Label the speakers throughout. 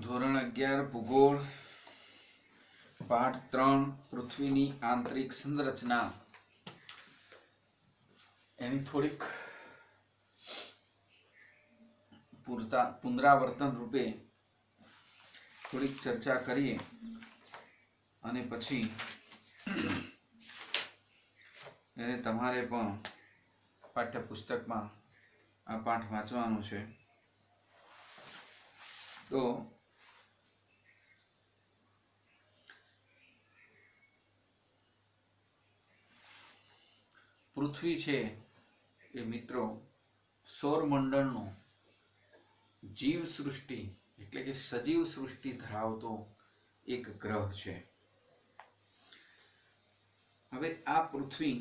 Speaker 1: ધોરણ 11 ભૂગોળ પાઠ 3 પૃથ્વીની આંતરિક સંરચના એની થોડીક પુનરાવર્તન રૂપે થોડીક ચર્ચા કરીએ અને પછી એને તમારે પણ પાઠ્યપુસ્તકમાં આ પાઠ વાંચવાનો છે। તો પૃથ્વી છે એ મિત્રો સૌરમંડળનો જીવ સૃષ્ટિ એટલે કે સજીવ સૃષ્ટિ ધરાવતો એક ગ્રહ છે। હવે આ પૃથ્વી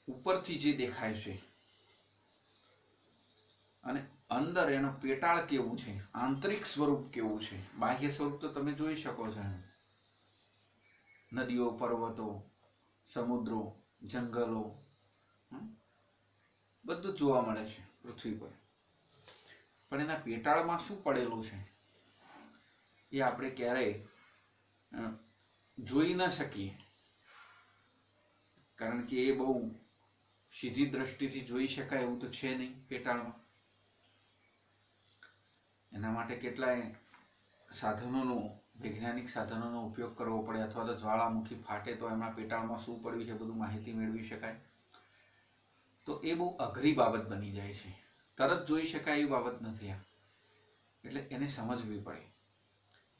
Speaker 1: ઉપરથી જે દેખાય છે અને અંદર એનો પેટાળ કેવું છે, આંતરિક સ્વરૂપ કેવું છે। બાહ્ય સ્વરૂપ તો તમે જોઈ શકો છો, નદીઓ, પર્વતો, સમુદ્રો, જંગલો, બધું જોવા મળે છે પૃથ્વી પર, પણ એના પેટાળમાં શું પડેલું છે એ આપણે ક્યારેય જોઈ ન શકીએ, કારણ કે એ બહુ સીધી દ્રષ્ટિથી જોઈ શકાય એવું તો છે નહીં। પેટાળમાં એના માટે કેટલાય સાધનોનો, વૈજ્ઞાનિક સાધનોનો ઉપયોગ કરવો પડે, અથવા તો જ્વાળામુખી ફાટે તો એમાં પેટાળમાં શું પડ્યું છે બધું માહિતી મેળવી શકાય। તો એ બહુ અઘરી બાબત બની જાય છે, તરત જોઈ શકાય એવી બાબત નથી આ, એટલે એને સમજવી પડે,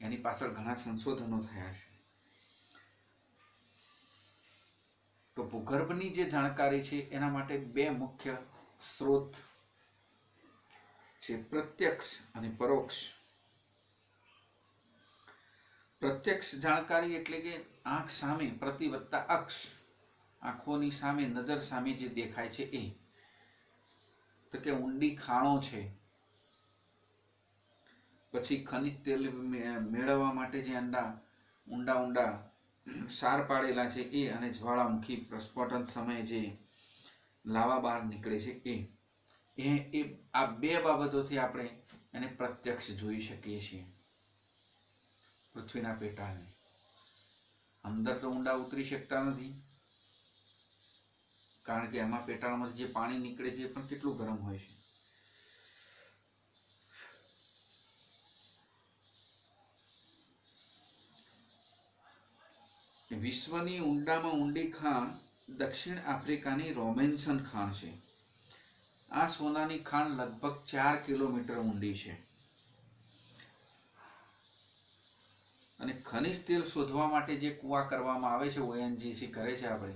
Speaker 1: એની પાછળ ઘણા સંશોધનો થયા છે। તો ભૂગર્ભની જે જાણકારી છે એના માટે બે મુખ્ય સ્ત્રોત છે, પ્રત્યક્ષ અને પરોક્ષ। પ્રત્યક્ષ જાણકારી એટલે કે આંખ સામે, પ્રતિ વત્તા અક્ષ, આંખોની સામે, નજર સામે જે દેખાય છે એ, તો કે ઊંડી ખાણો છે, પછી ખનિજ તેલ મેળવવા માટે જે ઊંડા સાર પાડેલા છે એ, અને જ્વાળામુખી પ્રસ્ફોટન સમયે જે લાવા બહાર નીકળે છે એ આ બે બાબતોથી આપણે એને પ્રત્યક્ષ જોઈ શકીએ છીએ પૃથ્વીના પેટાળને। અંદર તો ઊંડા ઉતરી શકતા નથી, કારણ કે એમાં પેટાળમાં જે પાણી નીકળે છે એ પણ કેટલું ગરમ હોય છે। વિશ્વની ઊંડામાં ઊંડી ખાણ દક્ષિણ આફ્રિકાની રોબિન્સન ખાણ છે। આ સોનાની ખાણ લગભગ 4 કિલોમીટર ઊંડી છે, અને ખનિજ તેલ શોધવા માટે જે કુવા કરવામાં આવે છે, ONGC કરે છે આપણે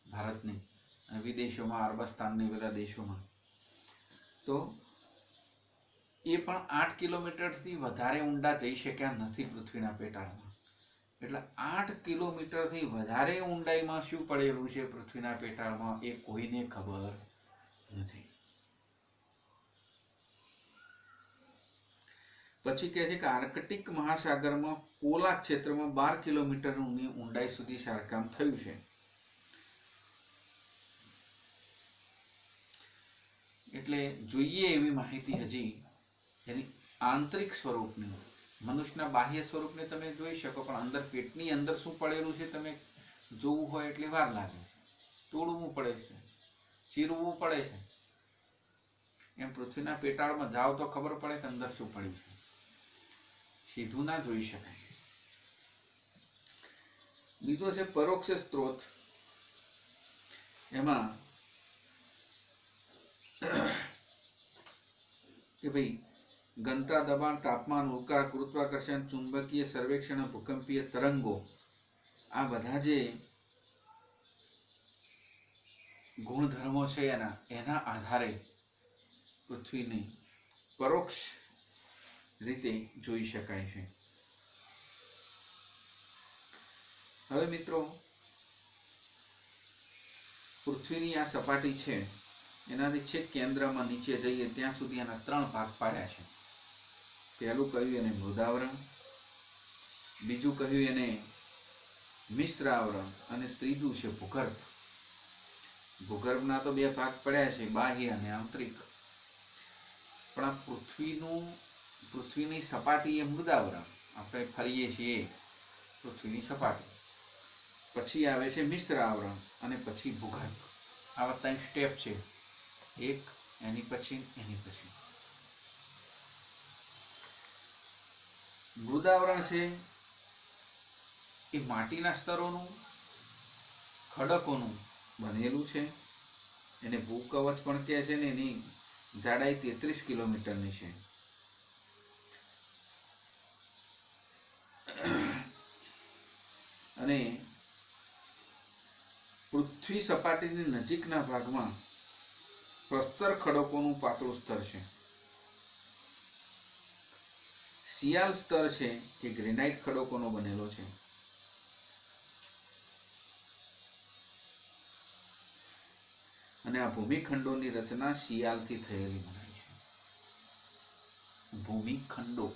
Speaker 1: ભારતની અને વિદેશોમાં, અરબસ્તાનની બધા દેશોમાં, તો એ પણ 8 કિલોમીટરથી વધારે ઊંડા જઈ શક્યા નથી પૃથ્વીના પેટાળમાં। એટલે 8 કિલોમીટરથી વધારે ઊંડાઈમાં શું પડેલું છે પૃથ્વીના પેટાળમાં એ કોઈને ખબર નથી। પછી કહે છે કે આર્કટિક મહાસાગરમાં પોલા ક્ષેત્રમાં 12 કિલોમીટરની ઊંડાઈ સુધી શારકામ થયું છે। એટલે જોઈએ એવી માહિતી હજી એની આંતરિક સ્વરૂપની, મનુષ્યના બાહ્ય સ્વરૂપને તમે જોઈ શકો, પણ અંદર પેટની અંદર શું પડેલું છે તમે જોવું હોય એટલે વાર લાગે છે, તોડવું પડે છે, ચીરવું પડે છે। એમ પૃથ્વીના પેટાળમાં જાઓ તો ખબર પડે કે અંદર શું પડ્યું છે, સીધું ના જોઈ શકાય। બીજો છે પરોક્ષ સ્ત્રોત। એમાં કે ભાઈ ઘનતા, દબાણ, તાપમાન, ઉર્જા, ગુરુત્વાકર્ષણ, ચુંબકીય સર્વેક્ષણ, ભૂકંપીય તરંગો, આ બધા જે ગુણધર્મો છે એના આધારે પૃથ્વીને પરોક્ષ રીતે જોઈ શકાય છે। હવે મિત્રો, પૃથ્વીની આ સપાટી છે એનાથી છેક કેન્દ્રમાં નીચે જઈએ ત્યાં સુધી એના 3 ભાગ પાડ્યા છે। પહેલું કહ્યું એને મૃદાવરણ, બીજું કહ્યું એને મિશ્ર આવરણ, અને ત્રીજું છે ભૂગર્ભ। ભૂગર્ભના તો 2 ભાગ પડ્યા છે, બાહ્ય અને આંતરિક। પણ આ પૃથ્વીનું પૃથ્વીની સપાટી એ મૃદાવરણ, આપણે ફરીએ છીએ પૃથ્વીની સપાટી, પછી આવે છે મિશ્ર આવરણ અને પછી ભૂગર્ભ. આવા 3 સ્ટેપ છે, એક એની પછી એની પછી. મૃદાવરણ છે એ માટીના સ્તરોનું, ખડકોનું બનેલું છે. એને ભૂકવચ પણ કહે છે ને એની જાડાઈ 33 કિલોમીટરની છે. અને પૃથ્વી સપાટીની નજીકના ભાગમાં પ્રસ્તર ખડકોનું પાતળું સ્તર છે. સિયાલ સ્તર છે એ ગ્રેનાઇટ ખડકોનો બનેલો છે. અને આ ભૂમિખંડોની રચના શિયાલથી થયેલી મનાય છે. ભૂમિખંડો,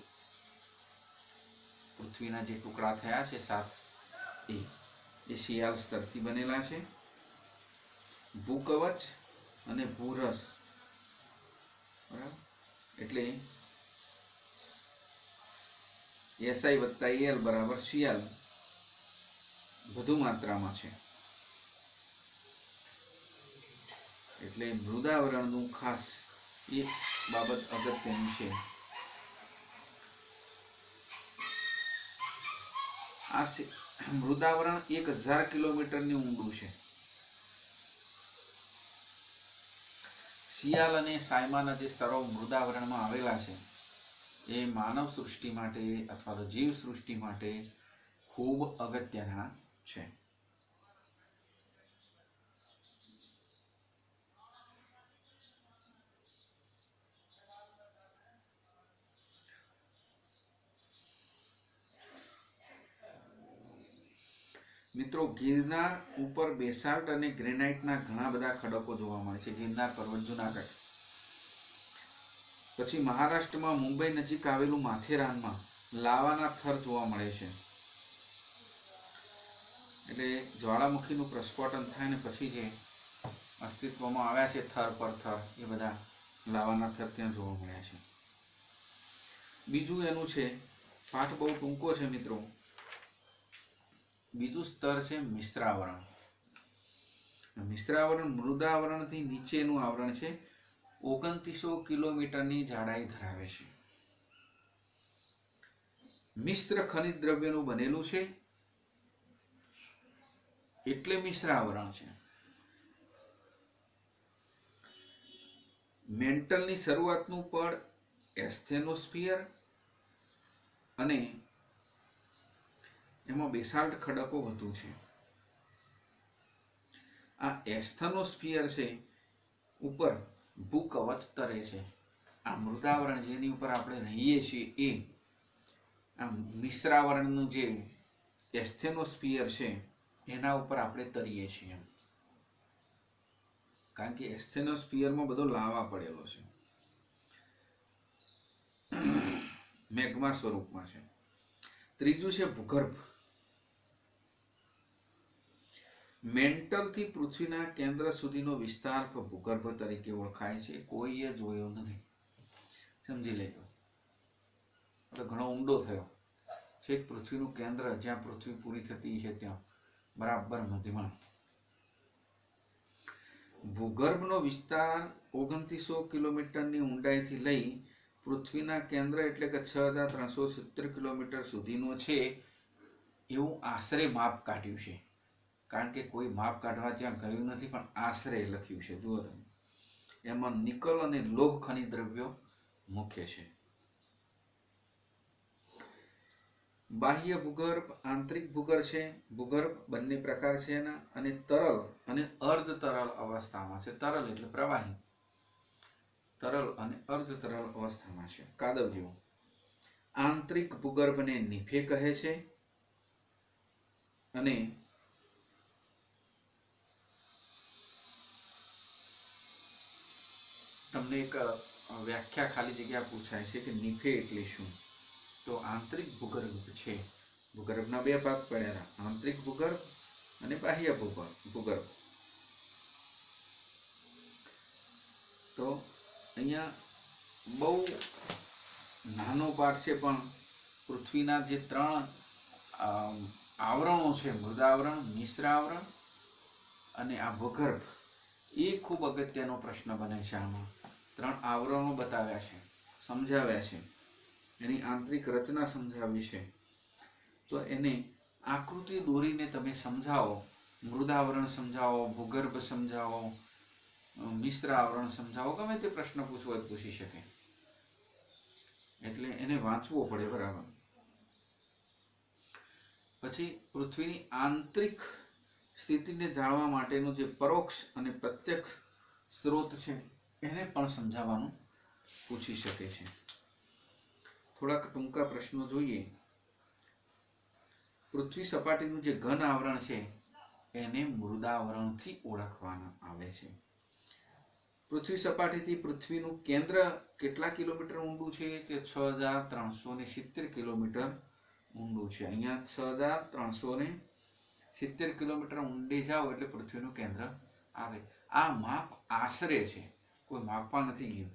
Speaker 1: પૃથ્વીના જે ટુકડા થયા છે 7, એ શિયાલ સ્તરથી બનેલા છે. ભૂકવચ અને ભૂરસ, બરાબર, એટલે SI + AL બરાબર શિયાલ વધુ માત્રામાં છે. એટલે મૃદાવરણનું ખાસ એક બાબત અગત્યની છે. આ મૃદાવરણ 1000 કિલોમીટરની ઊંડું છે. શિયાલ અને સાયમાના જે સ્તરો મૃદાવરણમાં આવેલા છે એ માનવ સૃષ્ટિ માટે અથવા તો જીવ સૃષ્ટિ માટે ખૂબ અગત્યના છે. મિત્રો, ગિરનાર ઉપર બેસાલ્ટ અને ગ્રેનાઇટના ઘણા બધા ખડકો જોવા મળે છે. ગિરનાર પર્વત જુનાગઢ. પછી મહારાષ્ટ્રમાં મુંબઈ નજીક આવેલું માથેરાનમાં લાવાના થર જોવા મળે છે. એટલે જ્વાળામુખીનું પ્રસ્ફોટન થાય ને પછી જે અસ્તિત્વમાં આવ્યા છે થર પર થર, એ બધા લાવાના થર ત્યાં જોવા મળ્યા છે. બીજું એનું છે, પાઠ બહુ ટૂંકો છે મિત્રો. બીજું સ્તર છે મિશ્રાવરણ. મિશ્રાવરણ મૃદાવરણથી નીચેનું આવરણ છે. 2900 કિલોમીટરની જાડાઈ ધરાવે છે. મિશ્ર ખનિજ દ્રવ્યનું બનેલું છે એટલે મિશ્રાવરણ છે. મેન્ટલની શરૂઆતનું પડ એસ્થેનોસ્ફિયર અને એમાં બેસાલ્ટ ખડકો વધુ છે. આ એસ્થેનોસ્ફિયર છે ઉપર ભૂકવચ તરે છે. આ મૃદાવરણ જેની ઉપર આપણે રહીએ છીએ એ આ મિશ્રાવરણનું જે એસ્થેનોસ્ફિયર છે એના ઉપર આપણે તરીએ છીએ. કારણ કે એસ્થેનોસ્ફિયરમાં બધો લાવા પડેલો છે, મેગ્મા સ્વરૂપમાં છે. ત્રીજું છે ભૂગર્ભ. મેન્ટલથી પૃથ્વીના કેન્દ્ર સુધીનો વિસ્તાર ભૂગર્ભ તરીકે ઓળખાય છે. કોઈએ જોયો નથી, સમજી લેજો. એટલે ઘણો ઊંડો થયો. છેક પૃથ્વીનું કેન્દ્ર, જ્યાં પૃથ્વી પૂરી થતી છે ત્યાં બરાબર મધ્યમાં. ભૂગર્ભનો વિસ્તાર 2900 કિલોમીટરની ઊંડાઈથી લઈ પૃથ્વીના કેન્દ્ર એટલે કે 6370 કિલોમીટર સુધીનો છે એવું આશરે માપ કાઢ્યું છે. કારણ કે કોઈ માપ કાઢવા ત્યાં ગયું નથી, પણ આશરે લખ્યું છે. જુઓ તમે, એમાં નિકલ અને લોહ ખનિજ દ્રવ્યો મુખ્ય છે. બાહ્ય ભૂગર્ભ, આંતરિક ભૂગર્ભ છે. ભૂગર્ભ બંને પ્રકાર છે એના, અને તરલ અને અર્ધ તરલ અવસ્થામાં છે. તરલ એટલે પ્રવાહી, તરલ અને અર્ધ તરલ અવસ્થામાં છે, કાદવ જેવું. આંતરિક ભૂગર્ભને નિફે કહે છે. અને તમને એક વ્યાખ્યા ખાલી જગ્યા પૂછાય છે કે નિફે એટલે શું? તો આંતરિક ભૂગર્ભ છે, ભૂગર્ભના 2 ભાગ પડેલા, આંતરિક ભૂગર્ભ અને બાહ્ય ભૂગર્ભ. તો અહીંયા બહુ નાનો પાર્ટ છે, પણ પૃથ્વીના જે 3 આવરણો છે, મૃદાવરણ, મિશ્ર આવરણ અને આ ભૂગર્ભ, એ ખૂબ અગત્યનો પ્રશ્ન બને છે. આમાં 3 આવરણો બતાવ્યા છે, સમજાવ્યા છે, એની આંતરિક રચના સમજાવી છે. તો એને આકૃતિ દોરીને તમે સમજાવો, મૃદાવરણ સમજાવો, ભૂગર્ભ સમજાવો, મિશ્ર આવરણ સમજાવો, ગમે તે પ્રશ્ન પૂછવો હોય પૂછી શકે. એટલે એને વાંચવો પડે બરાબર. પછી પૃથ્વીની આંતરિક સ્થિતિને જાણવા માટેનો જે પરોક્ષ અને પ્રત્યક્ષ સ્ત્રોત છે એને પણ સમજાવવાનું પૂછી શકે છે. થોડાક ટૂંકા પ્રશ્નો જોઈએ. પૃથ્વી સપાટીનું જે ઘન આવરણ છે એને મૃદાવરણથી ઓળખવામાં આવે છે. પૃથ્વી સપાટીથી પૃથ્વીનું કેન્દ્ર કેટલા કિલોમીટર ઊંડું છે? તે 6370 કિલોમીટર ઊંડું છે. અહીંયા 6370 કિલોમીટર ઊંડે જાઓ એટલે પૃથ્વીનું કેન્દ્ર આવે. આ માપ આશરે છે, કોઈ માપવા નથી ગયું.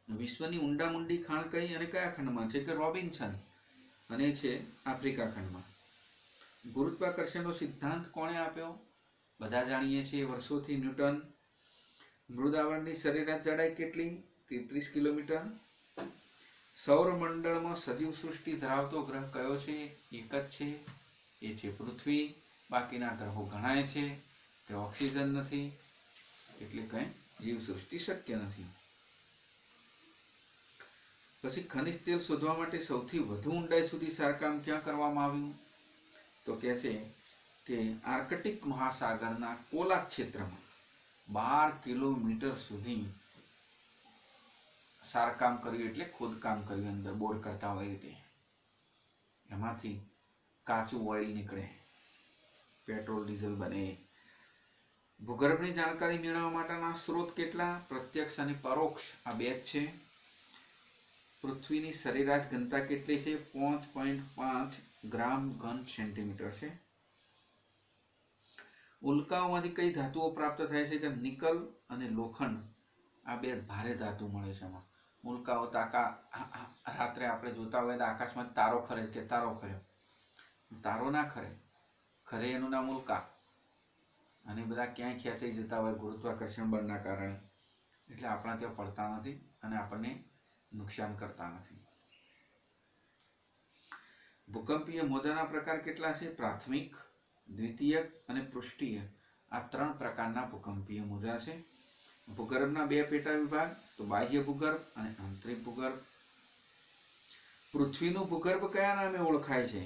Speaker 1: વિશ્વની ઊંડામાં ઊંડી ખાણ કઈ અને કયા ખંડમાં છે? કે રોબિન્સન, અને છે આફ્રિકા ખંડમાં. ગુરુત્વાકર્ષણનો સિદ્ધાંત કોણે આપ્યો? બધા જાણીએ છીએ, વર્ષોથી ન્યૂટન. મૃદાવરણની સરેરાશ જાડાઈ કેટલી? 33 કિલોમીટર. સૌરમંડળમાં સજીવ સૃષ્ટિ ધરાવતો ગ્રહ કયો છે? એક જ છે, એ છે પૃથ્વી. બાકીના ગ્રહો ઘણાય છે, તે ઓક્સિજન નથી, એટલે કંઈ જીવ સૃષ્ટિ શક્ય નથી. પછી ખનિજ તેલ શોધવા માટે સૌથી વધુ ઊંડાઈ સુધી સારકામ ક્યાં કરવામાં આવ્યું? તો કહે છે કે આર્કટિક મહાસાગરના કોલા ક્ષેત્રમાં 12 કિલોમીટર સુધી સારકામ કર્યું, એટલે ખોદકામ કર્યું, અંદર બોર કરતા હોય રીતે. એમાંથી કાચું ઓઇલ નીકળે, પેટ્રોલ ડીઝલ બને. ભૂગર્ભની જાણકારી મેળવવા માટેના સ્ત્રોત કેટલા? પ્રત્યક્ષ અને પરોક્ષ, આ બે જ છે. પૃથ્વીની સરેરાશ ઘનતા કેટલી છે? 5.5 ગ્રામ ઘન સેન્ટીમીટર છે. ઉલ્કાઓમાંથી કઈ ધાતુઓ પ્રાપ્ત થાય છે? કે નિકલ અને લોખંડ, આ બે ભારે ધાતુ મળે છે. એમાં ઉલ્કાઓ રાત્રે આપણે જોતા હોય તો આકાશમાં તારો ખરે કે તારો ખર્યો, તારો ના ખરે, ખરે એનું નામ ઉલ્કા. અને બધા ક્યાંય ખેંચાઈ જતા હોય ગુરુત્વાકર્ષણ બળના કારણે, એટલે આપણા ત્યાં પડતા નથી અને આપણને નુકસાન કરતા નથી. ભૂકંપીય મોજાના પ્રકાર કેટલા છે? પ્રાથમિક, દ્વિતીયક અને પૃષ્ઠીય, આ 3 પ્રકારના ભૂકંપીય મોજા છે. ભૂગર્ભના 2 પેટા વિભાગ, તો બાહ્ય ભૂગર્ભ અને આંતરિક ભૂગર્ભ. પૃથ્વીનું ભૂગર્ભ કયા નામે ઓળખાય છે?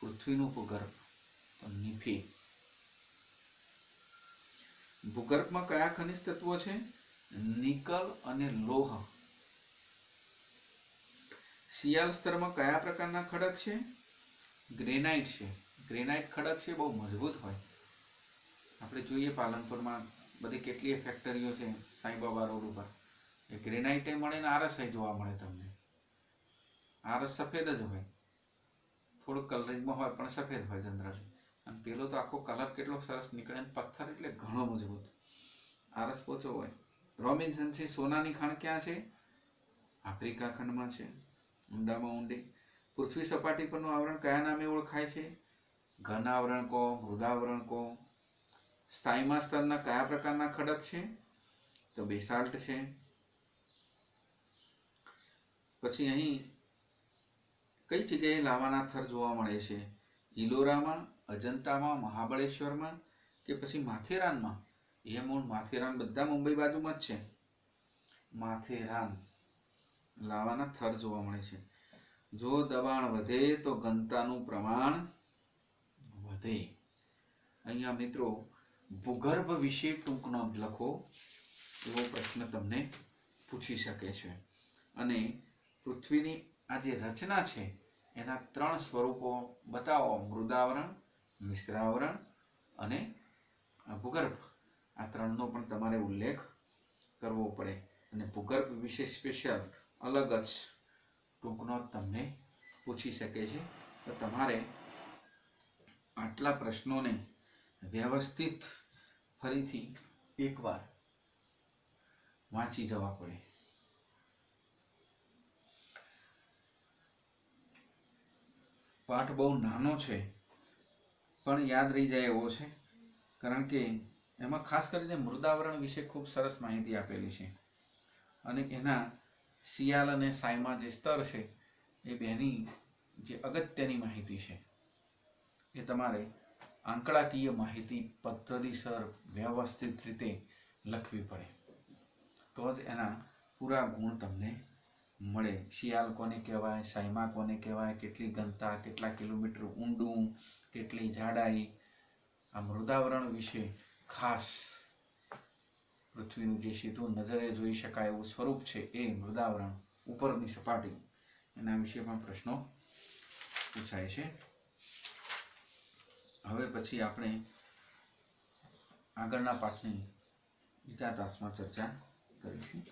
Speaker 1: પૃથ્વીનું ભૂગર્ભ તો નિફી. ભૂગર્ભમાં કયા ખનિજ તત્વો છે? નિકલ અને લોહ. શિયાળ સ્તરમાં કયા પ્રકારના ખડક છે? ગ્રેનાઇટ છે. ગ્રેનાઇટ ખડક છે, બહુ મજબૂત હોય. આપણે જોઈએ પાલનપુરમાં બધી કેટલી ફેક્ટરીઓ છે, સાંઈબાબા રોડ ઉપર, એ ગ્રેનાઇટ મળે ને આરસ જોવા મળે તમને. આરસ સફેદ જ હોય, થોડું કલરિંગમાં હોય પણ સફેદ હોય જનરલી. અને પેલો તો આખો કલર કેટલો સરસ નીકળે, પથ્થર એટલે ઘણો મજબૂત, આરસ પોચો હોય. રોબિન્સન છે. સોનાની ખાણ ક્યાં છે? આફ્રિકા ખંડમાં છે, ઊંડામાં ઊંડી. પૃથ્વી સપાટી પરનું આવરણ કયા નામે ઓળખાય છે? ઘન આવરણ કહો, મૃદાવરણ કહો. સ્થાયીમાં સ્તરના કયા પ્રકારના ખડક છે? તો બેસાલ્ટ છે. પછી અહીં કઈ જગ્યાએ લાવાના થર જોવા મળે છે? ઇલોરામાં, અજંતામાં, મહાબળેશ્વરમાં કે પછી માથેરાનમાં? એ મૂળ માથેરાન બધા મુંબઈ બાજુમાં જ છે. માથેરાન લાવાના થર જોવા મળે છે. જો દબાણ વધે તો ઘનતાનું પ્રમાણ વધે. અહીંયા મિત્રો ભૂગર્ભ વિશે ટૂંક નોંધ લખો, એવો પ્રશ્ન તમને પૂછી શકે છે. અને પૃથ્વીની આ જે રચના છે એના 3 સ્વરૂપો બતાવો: મૃદાવરણ, મિશ્રાવરણ અને ભૂગર્ભ. આ 3નો પણ તમારે ઉલ્લેખ કરવો પડે. અને ભૂગર્ભ વિશે સ્પેશિયલ અલગ જ ટૂંકનો તમને પૂછી શકે છે. તો તમારે આટલા પ્રશ્નોને વ્યવસ્થિત ફરીથી એકવાર વાંચી જવા પડે. પાઠ બહુ નાનો છે પણ યાદ રહી જાય એવો છે, કારણ કે એમાં ખાસ કરીને મૃદાવરણ વિશે ખૂબ સરસ માહિતી આપેલી છે અને એના સિયાલ અને સાયમા જે સ્તર છે એ બેની જે અગત્યની માહિતી છે એ તમારે આંકડાકીય માહિતી પદ્ધતિસર વ્યવસ્થિત રીતે લખવી પડે, તો જ એના પૂરા ગુણ તમને મળે. શિયાળ કોને કહેવાય, સાયમા કોને કહેવાય, કેટલી ઘનતા, કેટલા કિલોમીટર ઊંડું, કેટલી જાડાઈ, આ મૃદાવરણ વિશે ખાસ પૃથ્વીનું જે સીધું નજરે જોઈ શકાય એવું સ્વરૂપ છે એ મૃદાવરણ, ઉપરની સપાટી, એના વિશે પણ પ્રશ્નો પૂછાય છે. હવે પછી આપણે આગળના પાઠની બીજા તાસમાં ચર્ચા કરીશું.